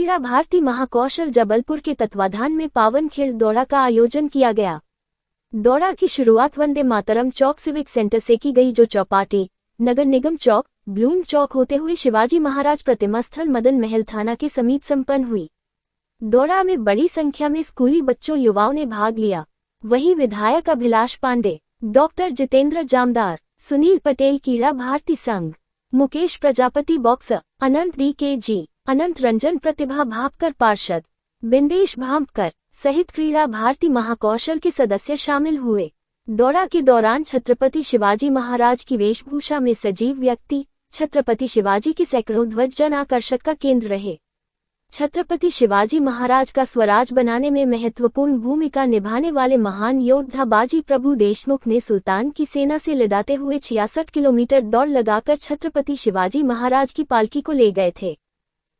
क्रीड़ा भारती महाकौशल जबलपुर के तत्वाधान में पावन खेल दौड़ा का आयोजन किया गया। दौड़ा की शुरुआत वंदे मातरम चौक सिविक सेंटर से की गई, जो चौपाटी, नगर निगम चौक, ब्लूम चौक होते हुए शिवाजी महाराज प्रतिमा स्थल मदन महल थाना के समीप संपन्न हुई। दौड़ा में बड़ी संख्या में स्कूली बच्चों युवाओं ने भाग लिया। वहीं विधायक अभिलाष पांडे, डॉक्टर जितेंद्र जामदार, सुनील पटेल क्रीड़ा भारती संघ, मुकेश प्रजापति बॉक्सर, अनंत DKG, अनंत रंजन प्रतिभा भापकर पार्षद, बिंदेश भापकर सहित क्रीड़ा भारती महाकौशल के सदस्य शामिल हुए। दौड़ा के दौरान छत्रपति शिवाजी महाराज की वेशभूषा में सजीव व्यक्ति, छत्रपति शिवाजी के सैकड़ों ध्वज जन आकर्षण का केंद्र रहे। छत्रपति शिवाजी महाराज का स्वराज बनाने में महत्वपूर्ण भूमिका निभाने वाले महान योद्धा बाजी प्रभु देशमुख ने सुल्तान की सेना से लदाते हुए 66 किलोमीटर दौड़ लगाकर छत्रपति शिवाजी महाराज की पालकी को ले गए थे।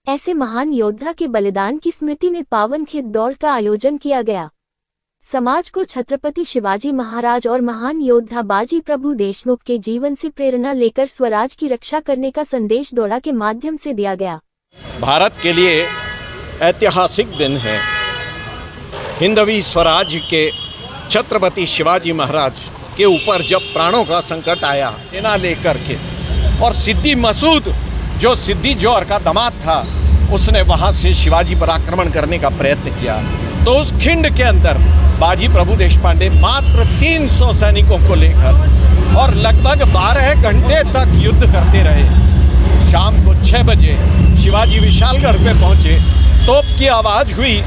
ऐसे महान योद्धा के बलिदान की स्मृति में पावन खेल दौड़ का आयोजन किया गया। समाज को छत्रपति शिवाजी महाराज और महान योद्धा बाजी प्रभु देशमुख के जीवन से प्रेरणा लेकर स्वराज की रक्षा करने का संदेश दौड़ा के माध्यम से दिया गया। भारत के लिए ऐतिहासिक दिन है। हिंदवी स्वराज के छत्रपति शिवाजी महाराज के ऊपर जब प्राणों का संकट आया, सेना लेकर के, और सिद्दी मसूद जो सिद्दी जौहर का दामाद था, उसने वहां से शिवाजी पर आक्रमण करने का प्रयत्न किया, तो उस खिंड के अंदर बाजी प्रभु देशपांडे मात्र 300 सैनिकों को लेकर और लगभग 12 घंटे तक युद्ध करते रहे। शाम को 6 बजे शिवाजी विशालगढ़ पे पहुंचे। तोप की आवाज़ हुई।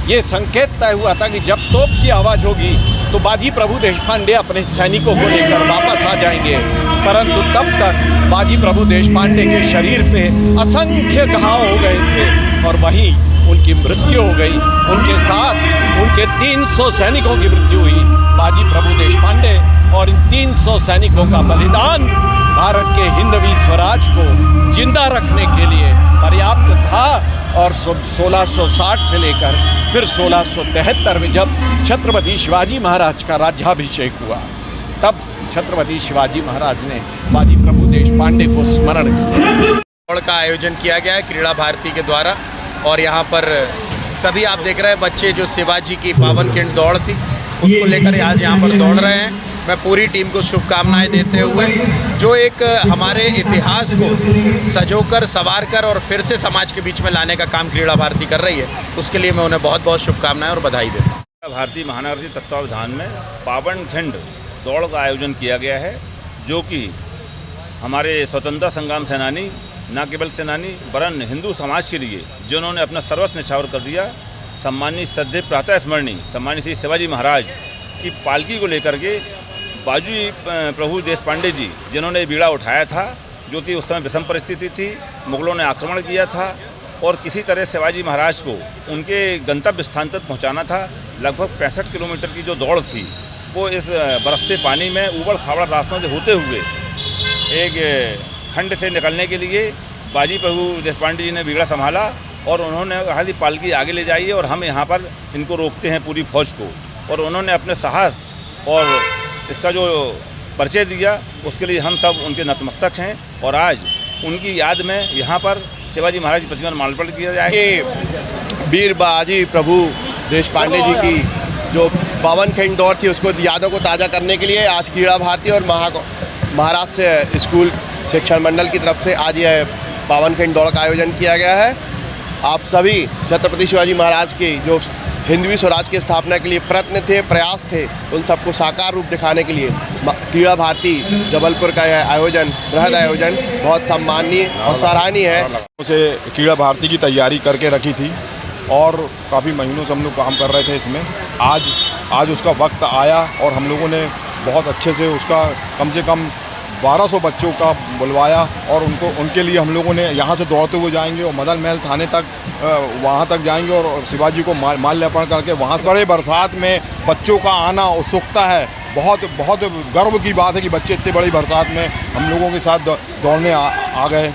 ये संकेत तय हुआ था कि जब तोप की आवाज़ होगी तो बाजी प्रभु देशपांडे अपने सैनिकों को लेकर वापस आ जाएंगे, परंतु तब तक बाजी प्रभु देशपांडे के शरीर पे असंख्य घाव हो गए थे और वहीं उनकी मृत्यु हो गई। उनके साथ उनके 300 सैनिकों की मृत्यु हुई। बाजी प्रभु देशपांडे और इन 300 सैनिकों का बलिदान भारत के हिंदवी स्वराज को जिंदा रखने के लिए पर्याप्त था। और 1660 से लेकर फिर 1673 में जब छत्रपति शिवाजी महाराज का राज्याभिषेक हुआ, तब छत्रपति शिवाजी महाराज ने बाजी प्रभु देशपांडे को स्मरण किया। दौड़ का आयोजन किया गया है क्रीड़ा भारती के द्वारा, और यहाँ पर सभी आप देख रहे हैं बच्चे जो शिवाजी की पावन खिंड दौड़ थी उसको लेकर आज यहाँ पर दौड़ रहे हैं। मैं पूरी टीम को शुभकामनाएं देते हुए, जो एक हमारे इतिहास को सजोकर, संवारकर और फिर से समाज के बीच में लाने का काम क्रीड़ा भारती कर रही है, उसके लिए मैं उन्हें बहुत बहुत शुभकामनाएं और बधाई देता हूँ। भारतीय महानगर के तत्वावधान में पावन खिंड दौड़ का आयोजन किया गया है, जो कि हमारे स्वतंत्रता संग्राम सेनानी, न केवल सेनानी वरन हिंदू समाज के लिए जिन्होंने अपना सर्वस्व न्यौछावर कर दिया, सम्मानित सदैव प्रातः स्मरणीय सम्मानित श्री शिवाजी महाराज की पालकी को लेकर के बाजी प्रभु देशपांडे जी, जिन्होंने बीड़ा उठाया था, जो कि उस समय विषम परिस्थिति थी, मुगलों ने आक्रमण किया था और किसी तरह शिवाजी महाराज को उनके गंतव्य स्थान तक पहुंचाना था। लगभग 65 किलोमीटर की जो दौड़ थी वो इस बरसते पानी में ऊबड़ खाबड़ रास्तों से होते हुए एक खंड से निकलने के लिए बाजी प्रभु देशपांडे जी ने बीड़ा संभाला और उन्होंने कहा कि पालकी आगे ले जाइए और हम यहाँ पर इनको रोकते हैं पूरी फौज को, और उन्होंने अपने साहस और इसका जो परिचय दिया उसके लिए हम सब उनके नतमस्तक हैं। और आज उनकी याद में यहाँ पर शिवाजी महाराज की प्रतिमा पर माल्यार्पण किया जाएगा। वीर बाजी प्रभु देशपांडे जी की जो पावन खिंड दौड़ थी उसको यादों को ताज़ा करने के लिए आज क्रीड़ा भारती और महाराष्ट्र स्कूल शिक्षण मंडल की तरफ से आज यह पावन खिंड दौड़ का आयोजन किया गया है। आप सभी छत्रपति शिवाजी महाराज की जो हिंदवी स्वराज की स्थापना के लिए प्रयत्न थे, प्रयास थे, उन सबको साकार रूप दिखाने के लिए क्रीड़ा भारती जबलपुर का यह आयोजन, बृहद आयोजन बहुत सम्माननीय और सराहनीय है। उसे क्रीड़ा भारती की तैयारी करके रखी थी और काफ़ी महीनों से हम लोग काम कर रहे थे इसमें। आज उसका वक्त आया और हम लोगों ने बहुत अच्छे से उसका कम से कम 1200 बच्चों का बुलवाया और उनके लिए हम लोगों ने यहाँ से दौड़ते हुए जाएंगे और मदन महल थाने तक वहाँ तक जाएंगे और शिवाजी को माल्यार्पण करके वहाँ से बड़े बरसात में बच्चों का आना उत्सुकता है। बहुत गर्व की बात है कि बच्चे इतनी बड़ी बरसात में हम लोगों के साथ दौड़ने आ गए।